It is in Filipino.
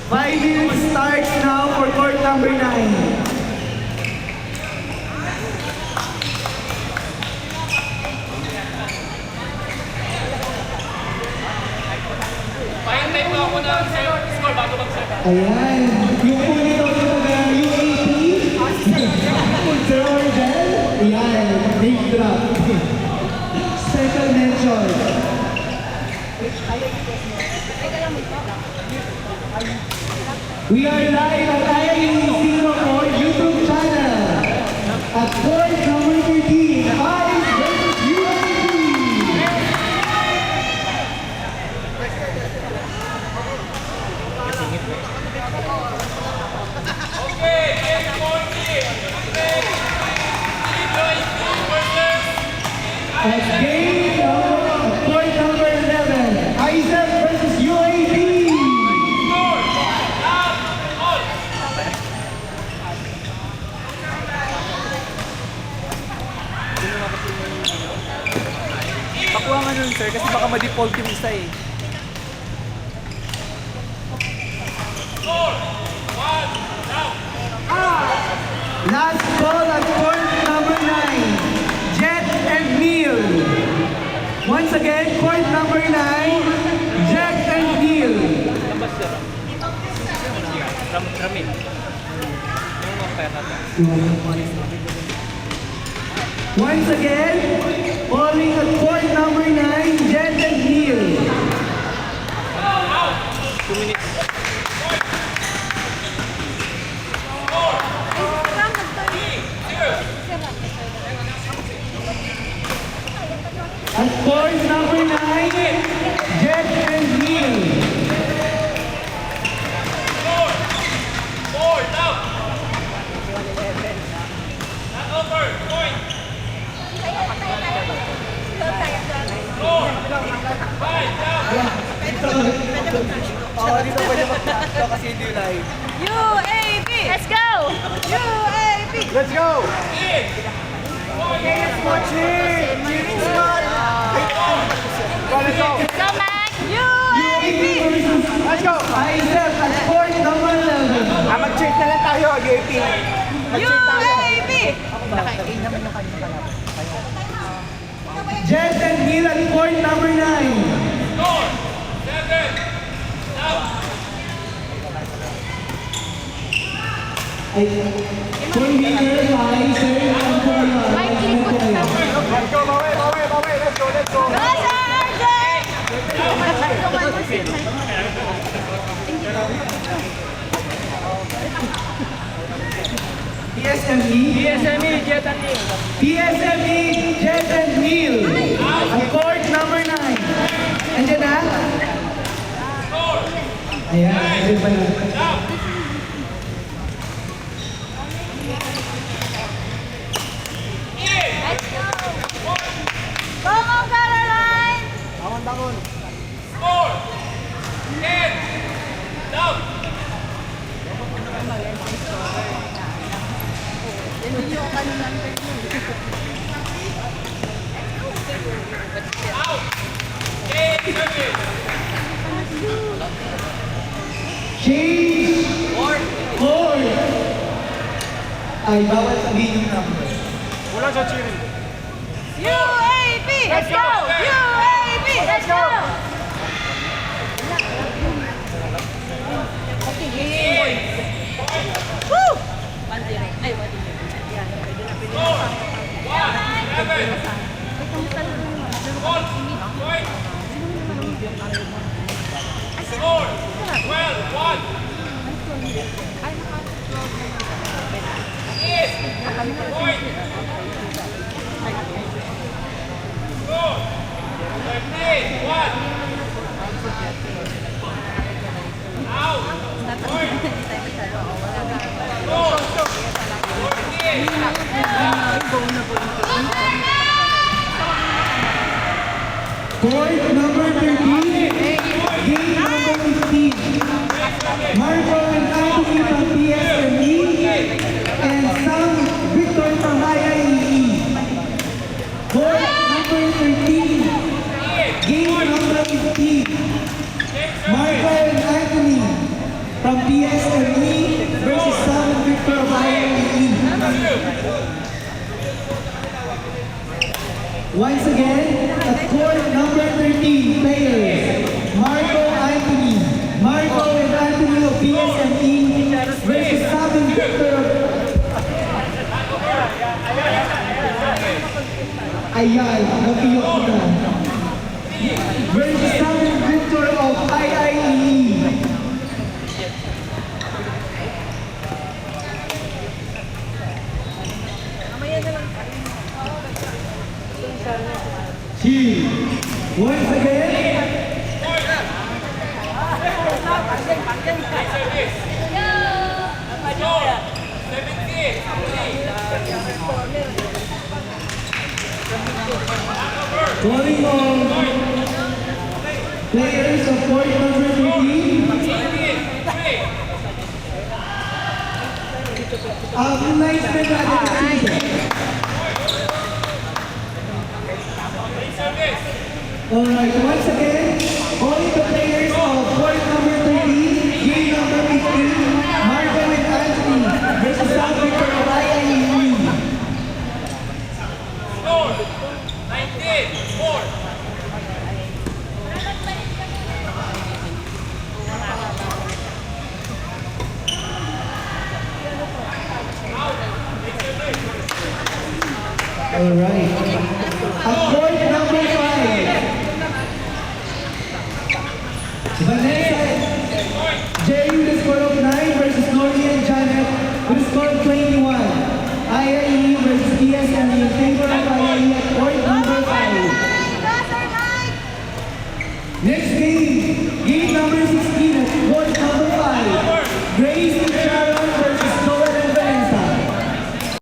5 minutes starts now for court number 9. Pahintay mo ako ng score bago mag-serve. Ayan. Yung po nito sa UAP. Sir Orgel. Ayan. Name drop. Special mention. We are live at IAU YouTube channel. At court number 13. 5 versus UAP. At game point number 11, Isaac versus UAP. Pakuha nga nun, sir, kasi baka ma-default yung isa eh. Last ball at point number 9, Jet and Neil. Once again, point number 9, Jet and Neil. Labas, sir. Ramin. Yung mga kaya natin. Once again, falling at point number 9, Jet and Neil. 2 minutes. At point number 9, Jet and Neil. Four, down. Not over, point. Four, five, down. Dito pwede mag-to kasi hindi live. UAP! Let's go! UAP! Let's go! Let's go! Go, Mac! UAP! Let's go! Isaac at point number 11. Mag-check na lang tayo, UAP. UAP! Jet and Neil at point number 9. Score, 7, down. Point leader, Isaac at point Right click ko na. Let's go, bawi, bawi, bawi. Let's go, let's go. Go, Sergeant! PSME, Jet and Neil. PSME, Jet and Neil. At court number 9. Andiyan na? Ayan, andiyan pa na. Let's go! Go, Ma'am Caroline! Bangon. Score, 10, down. Out. Game, service. Change court. Ay, bawal sabihin yung number. Wala sa cheering. UAP! Let's go! UAP! Let's go! Woo! 1-0. Ay, 1-0. Score, 1, 11. Ball, point. Score, 12, 1. Yes, point. Score, 13, 1. Out, point. Score, 14. Court number 13, game number 15. Marco and Anthony from PSME and Sam Victor from IIE. Court number 13, game number 15. Marco and Anthony from Once again, at court number 13, players, Marco Anthony. Marco and Anthony of PSME versus Sabin Victor of... Ayan, napiyok na. Versus Sabin Victor of IIE. She, once again, calling on players of court number 13. Announcement natin. Alright, once again, calling the players of court number 13, game number 15, Marco and Anthony versus South Victor of IIE. Score 19-4. Alright.